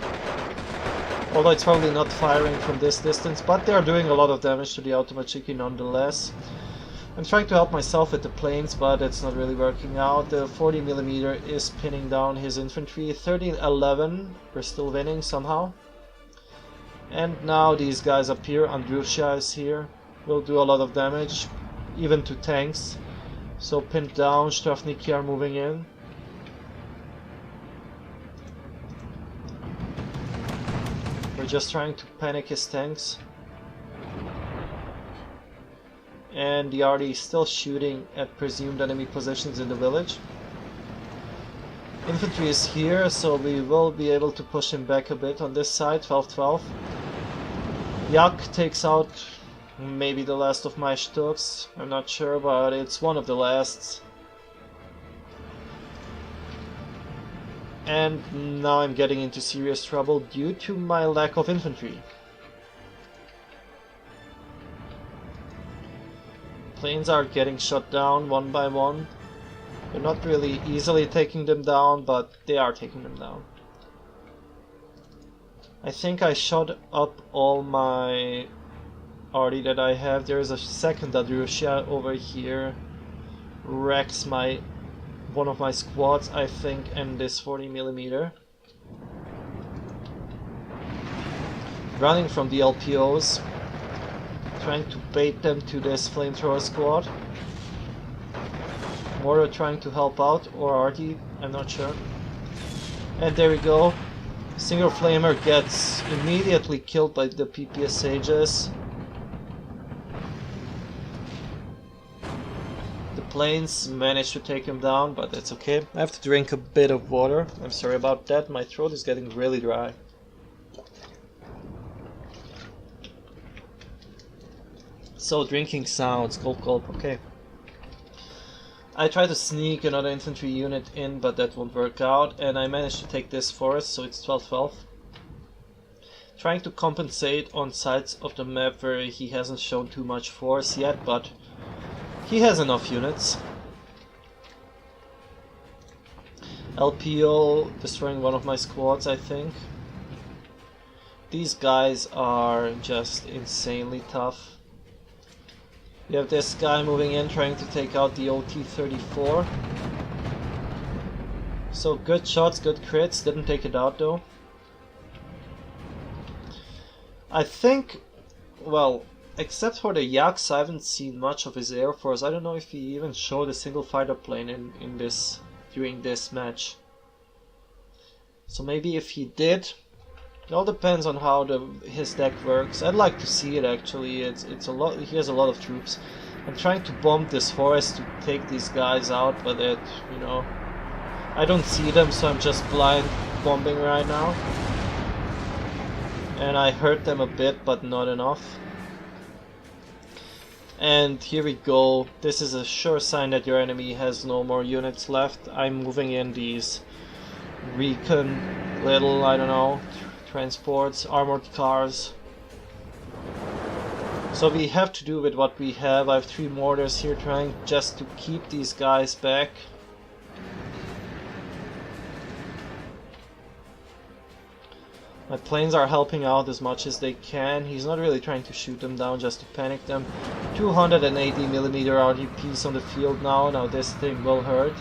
Although it's probably not firing from this distance, but they are doing a lot of damage to the Automachiki nonetheless. I'm trying to help myself with the planes, but it's not really working out. The 40mm is pinning down his infantry. 13-11, we're still winning somehow. And now these guys appear. Andrusha is here. Will do a lot of damage, even to tanks. So pinned down, Strafniki are moving in. We're just trying to panic his tanks. And the RD is still shooting at presumed enemy positions in the village. Infantry is here, so we will be able to push him back a bit on this side. 12-12. Yak takes out maybe the last of my Stuks. I'm not sure, but it's one of the lasts. And now I'm getting into serious trouble due to my lack of infantry. Planes are getting shot down one by one. They're not really easily taking them down, but they are taking them down. I think I shot up all my arty that I have. There's a second Adrusha over here. Wrecks one of my squads, I think, and this 40mm. Running from the LPOs. Trying to bait them to this flamethrower squad. Mortar trying to help out, or arty, I'm not sure. And there we go. Single flamer gets immediately killed by the PPS sages. The planes manage to take him down, but that's okay. I have to drink a bit of water. I'm sorry about that, my throat is getting really dry. So drinking sounds, gulp gulp, okay. I tried to sneak another infantry unit in, but that won't work out, and I managed to take this forest, so it's 12-12. Trying to compensate on sides of the map where he hasn't shown too much force yet, but he has enough units. LPO destroying one of my squads, I think. These guys are just insanely tough. You have this guy moving in trying to take out the OT-34. So good shots, good crits, didn't take it out though. I think, well, except for the Yaks, I haven't seen much of his air force. I don't know if he even showed a single fighter plane during this match. So maybe if he did, it all depends on how his deck works. I'd like to see it actually. It's a lot. He has a lot of troops. I'm trying to bomb this forest to take these guys out, but you know, I don't see them, so I'm just blind bombing right now. And I hurt them a bit, but not enough. And here we go. This is a sure sign that your enemy has no more units left. I'm moving in these recon little, I don't know, transports, armored cars. So we have to do with what we have. I have 3 mortars here trying just to keep these guys back. My planes are helping out as much as they can. He's not really trying to shoot them down, just to panic them. 280mm RGPs on the field now. Now this thing will hurt.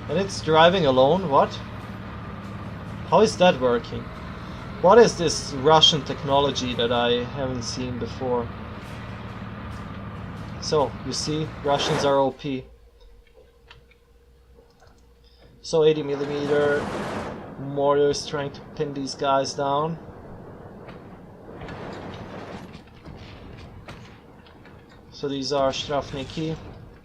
And it's driving alone? What? How is that working? What is this Russian technology that I haven't seen before? So, you see, Russians are OP. So 80mm mortars trying to pin these guys down. So these are Strafniki,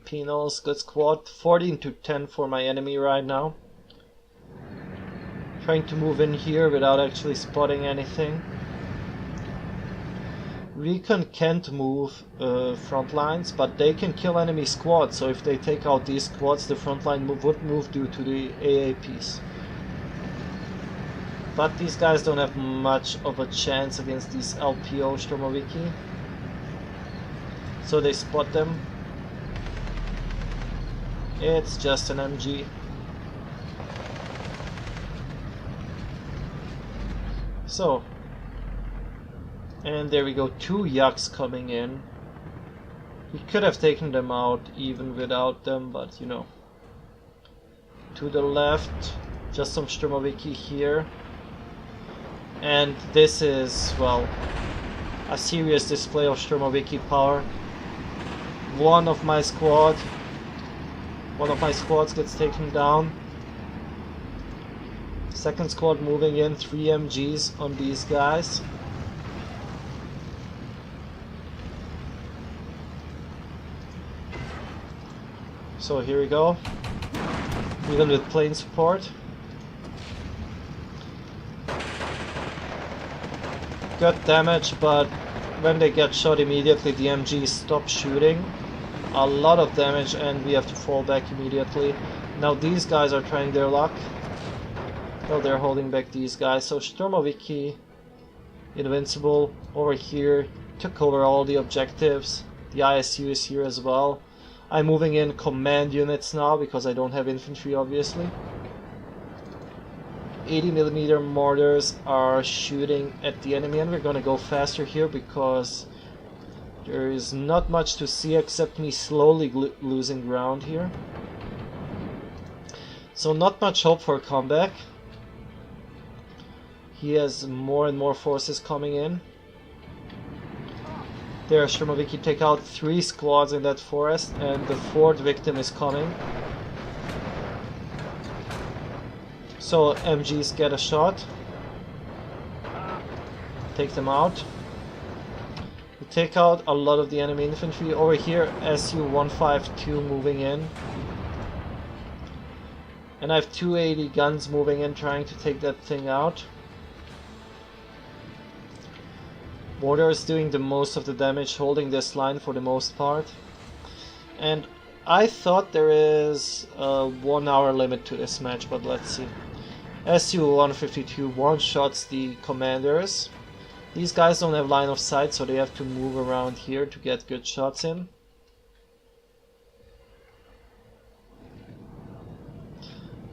Penals, good squad. 14-10 for my enemy right now. Trying to move in here without actually spotting anything. Recon can't move front lines, but they can kill enemy squads, so if they take out these squads, the front line would move due to the AAPs. But these guys don't have much of a chance against these LPO Sturmoviki. So they spot them. It's just an MG. So, and there we go, 2 Yaks coming in. We could have taken them out even without them, but you know. To the left, just some Sturmoviki here. And this is, well, a serious display of Sturmoviki power. One of my squads gets taken down. Second squad moving in, 3 MGs on these guys. So here we go, even with plane support. Good damage, but when they get shot immediately the MGs stop shooting. A lot of damage and we have to fall back immediately. Now these guys are trying their luck. Well, they're holding back these guys. So Sturmoviki, invincible, over here, took over all the objectives. The ISU is here as well. I'm moving in command units now because I don't have infantry, obviously. 80mm mortars are shooting at the enemy, and we're gonna go faster here because there is not much to see except me slowly losing ground here. So not much hope for a comeback. He has more and more forces coming in. There, Sturmoviki take out 3 squads in that forest, and the 4th victim is coming. So MGs get a shot. Take them out. We take out a lot of the enemy infantry. Over here, SU-152 moving in. And I have 280 guns moving in, trying to take that thing out. Mortars doing the most of the damage, holding this line for the most part. And I thought there is a 1 hour limit to this match, but let's see. SU-152 one-shots the commanders. These guys don't have line of sight, so they have to move around here to get good shots in.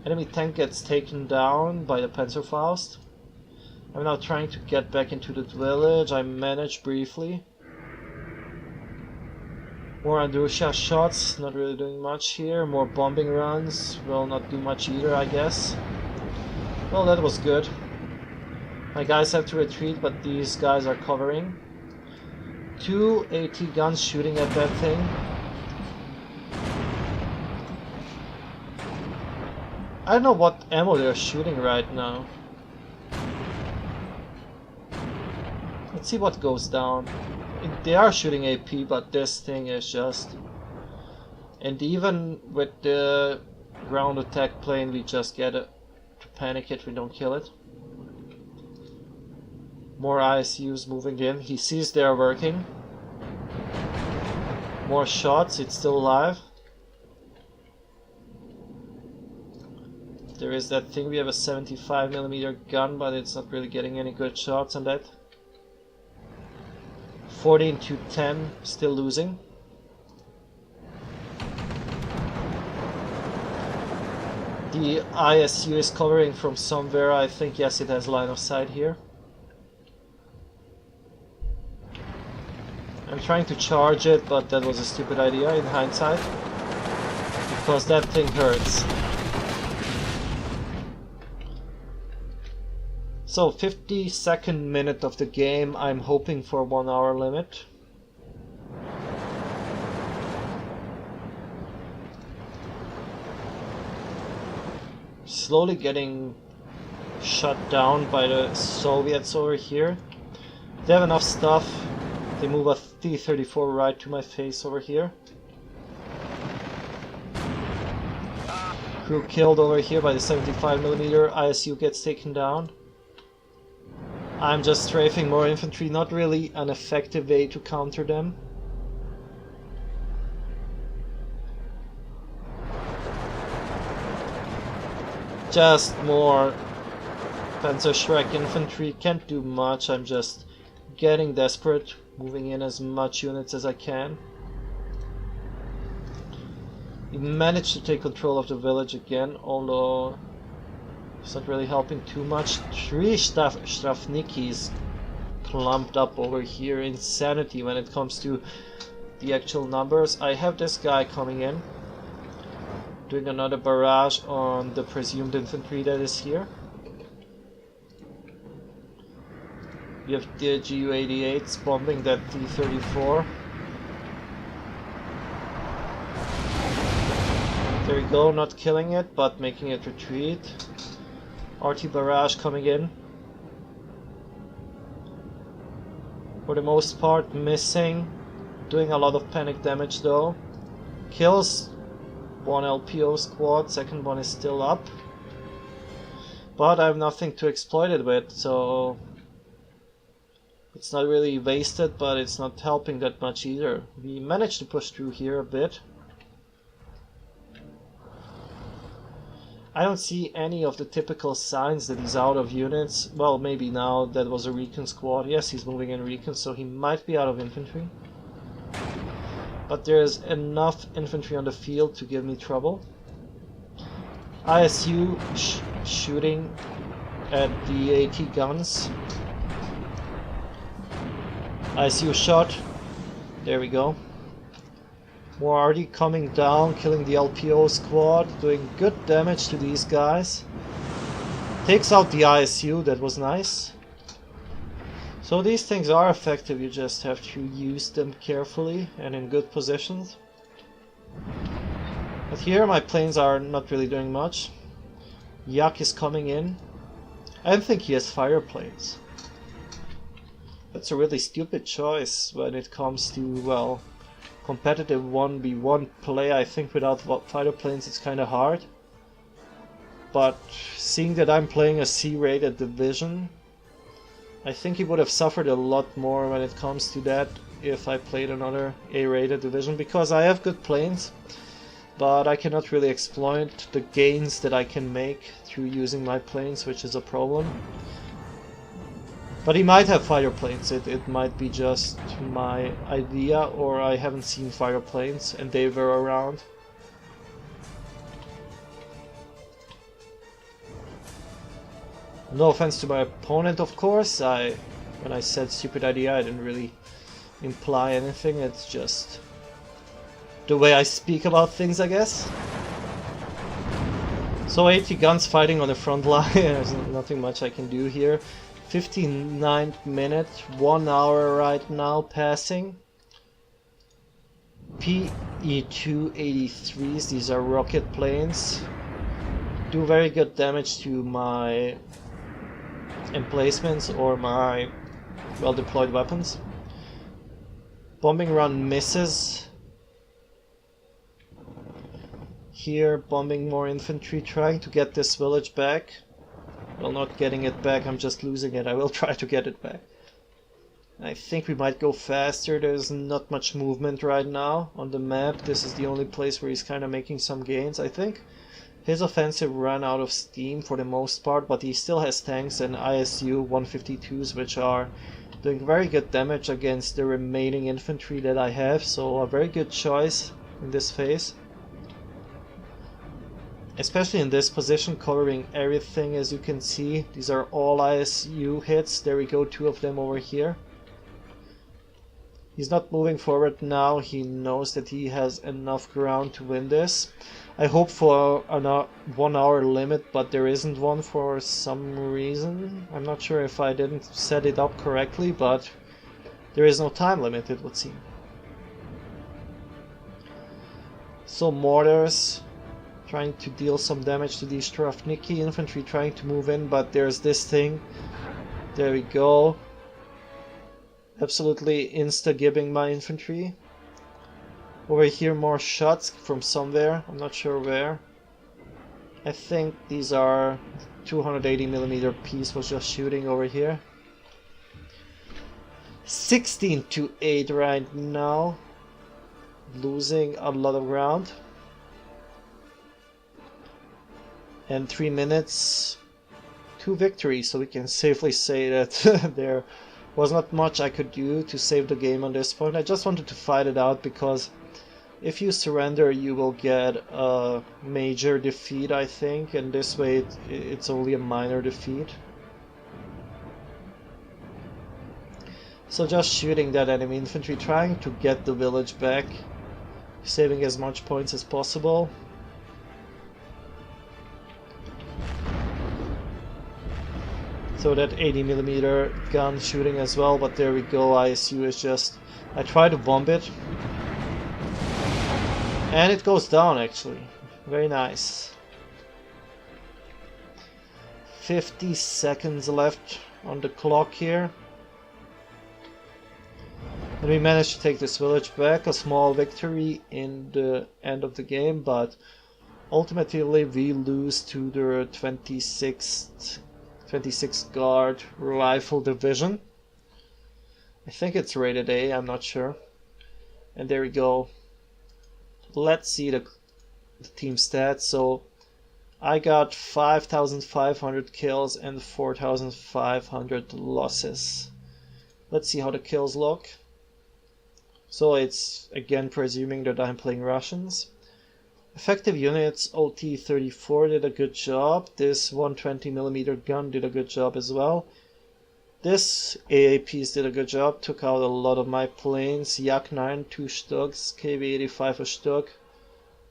Enemy tank gets taken down by the Panzerfaust. I'm now trying to get back into the village. I managed briefly. More Andrusha shots, not really doing much here. More bombing runs, will not do much either, I guess. Well, that was good. My guys have to retreat, but these guys are covering. 2 AT guns shooting at that thing. I don't know what ammo they're shooting right now. Let's see what goes down. They are shooting AP, but this thing is just... And even with the ground attack plane, we just get it to panic it, we don't kill it. More ISUs moving in. He sees they're working. More shots, it's still alive. There is that thing, we have a 75mm gun, but it's not really getting any good shots on that. 14 to 10, still losing. The ISU is covering from somewhere, I think, yes, it has line of sight here. I'm trying to charge it, but that was a stupid idea in hindsight. Because that thing hurts. So 52nd minute of the game, I'm hoping for 1 hour limit. Slowly getting shut down by the Soviets over here. They have enough stuff. They move a T-34 right to my face over here. Crew killed over here by the 75mm. ISU gets taken down. I'm just strafing more infantry, not really an effective way to counter them. Just more Panzerschreck infantry, can't do much, I'm just getting desperate, moving in as much units as I can. We managed to take control of the village again, although it's not really helping too much. 3 Strafnikis clumped up over here. Insanity when it comes to the actual numbers. I have this guy coming in, doing another barrage on the presumed infantry that is here. We have the GU-88s bombing that T-34. There we go, not killing it, but making it retreat. RT barrage coming in. For the most part missing. Doing a lot of panic damage though. Kills 1 LPO squad, second one is still up. But I have nothing to exploit it with, so... It's not really wasted, but it's not helping that much either. We managed to push through here a bit. I don't see any of the typical signs that he's out of units. Well, maybe now that was a recon squad. Yes, he's moving in recon, so he might be out of infantry. But there's enough infantry on the field to give me trouble. ISU shooting at the AT guns. ISU shot. There we go. More RD coming down, killing the LPO squad, doing good damage to these guys. Takes out the ISU, that was nice. So these things are effective, you just have to use them carefully and in good positions. But here my planes are not really doing much. Yak is coming in. I don't think he has fire planes. That's a really stupid choice when it comes to, well, competitive 1v1 play. I think without fighter planes it's kind of hard. But seeing that I'm playing a C-rated division, I think he would have suffered a lot more when it comes to that if I played another A-rated division, because I have good planes, but I cannot really exploit the gains that I can make through using my planes, which is a problem. But he might have fighter planes, it might be just my idea, or I haven't seen fighter planes and they were around. No offense to my opponent, of course. When I said stupid idea, I didn't really imply anything. It's just the way I speak about things, I guess. So 80 guns fighting on the front line. There's nothing much I can do here. 59th minute, 1 hour right now passing. PE-283s, these are rocket planes. Do very good damage to my emplacements or my well deployed weapons. Bombing run misses. Here bombing more infantry, trying to get this village back. Well, not getting it back, I'm just losing it. I will try to get it back. I think we might go faster. There's not much movement right now on the map. This is the only place where he's kind of making some gains, I think. His offensive ran out of steam for the most part, but he still has tanks and ISU 152s, which are doing very good damage against the remaining infantry that I have, so a very good choice in this phase. Especially in this position, covering everything, as you can see. These are all ISU hits. There we go, 2 of them over here. He's not moving forward now. He knows that he has enough ground to win this. I hope for a 1 hour limit, but there isn't one for some reason. I'm not sure if I didn't set it up correctly, but there is no time limit, it would seem. So mortars trying to deal some damage to these Strafniki. Infantry trying to move in, but there's this thing. There we go. Absolutely insta-gibbing my infantry. Over here more shots from somewhere, I'm not sure where. I think these are 280mm piece was just shooting over here. 16-8 right now. Losing a lot of ground. And 3 minutes, 2 victories, so we can safely say that there was not much I could do to save the game on this point. I just wanted to fight it out because if you surrender you will get a major defeat, I think, and this way it's only a minor defeat. So just shooting that enemy infantry, trying to get the village back, saving as much points as possible. So that 80mm gun shooting as well, but there we go. ISU is just... I try to bomb it. And it goes down actually. Very nice. 50 seconds left on the clock here. And we managed to take this village back. A small victory in the end of the game, but ultimately we lose to the 26th Guard Rifle Division. I think it's rated A, I'm not sure. And there we go. Let's see the team stats. So I got 5,500 kills and 4,500 losses. Let's see how the kills look. So it's again presuming that I'm playing Russians. Effective units, OT-34 did a good job. This 120mm gun did a good job as well. This AA piece did a good job, took out a lot of my planes. Yak-9, 2 stuks, KV-85 a stuk.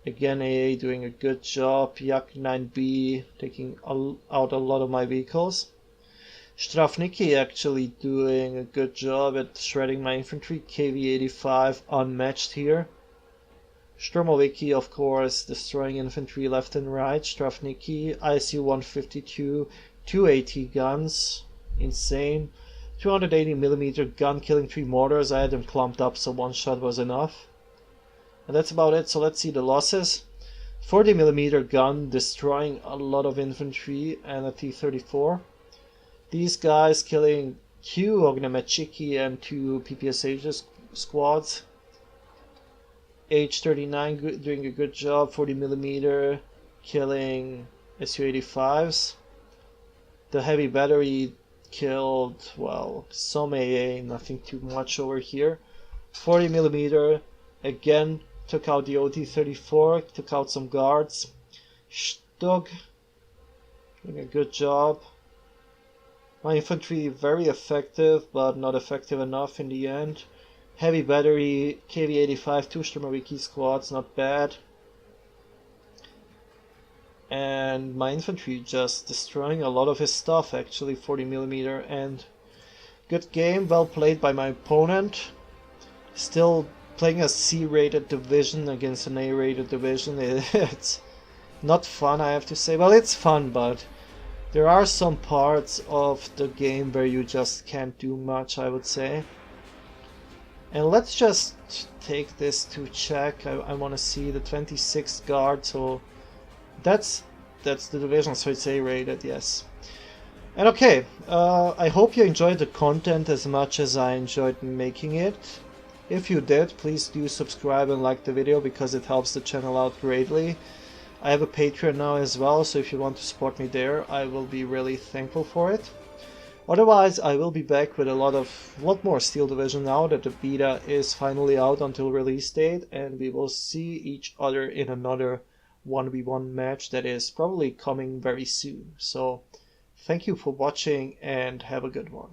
Again AA doing a good job. Yak-9B taking out a lot of my vehicles. Strafniki actually doing a good job at shredding my infantry. KV-85 unmatched here. Sturmoviki, of course, destroying infantry left and right. Strafniki, ISU 152, 280 guns, insane. 280mm gun killing 3 mortars. I had them clumped up, so one shot was enough. And that's about it. So let's see the losses. 40mm gun destroying a lot of infantry and a T-34. These guys killing 2 Ognamechiki and 2 PPSH squads. H-39 doing a good job. 40mm killing Su-85s. The heavy battery killed, well, some AA, nothing too much over here. 40mm again took out the OT-34, took out some guards. Stug doing a good job. My infantry very effective, but not effective enough in the end. Heavy battery, KV-85, 2 Sturmoviki squads, not bad. And my infantry just destroying a lot of his stuff, actually. 40mm, and good game, well played by my opponent. Still playing a C-rated division against an A-rated division. It's not fun, I have to say. Well, it's fun, but there are some parts of the game where you just can't do much, I would say. And let's just take this to check. I want to see the 26th guard, so that's the division, so it's A-rated, yes. And okay, I hope you enjoyed the content as much as I enjoyed making it. If you did, please do subscribe and like the video, because it helps the channel out greatly. I have a Patreon now as well, so if you want to support me there, I will be really thankful for it. Otherwise, I will be back with a lot more Steel Division now that the beta is finally out until release date, and we will see each other in another 1v1 match that is probably coming very soon. So, thank you for watching and have a good one.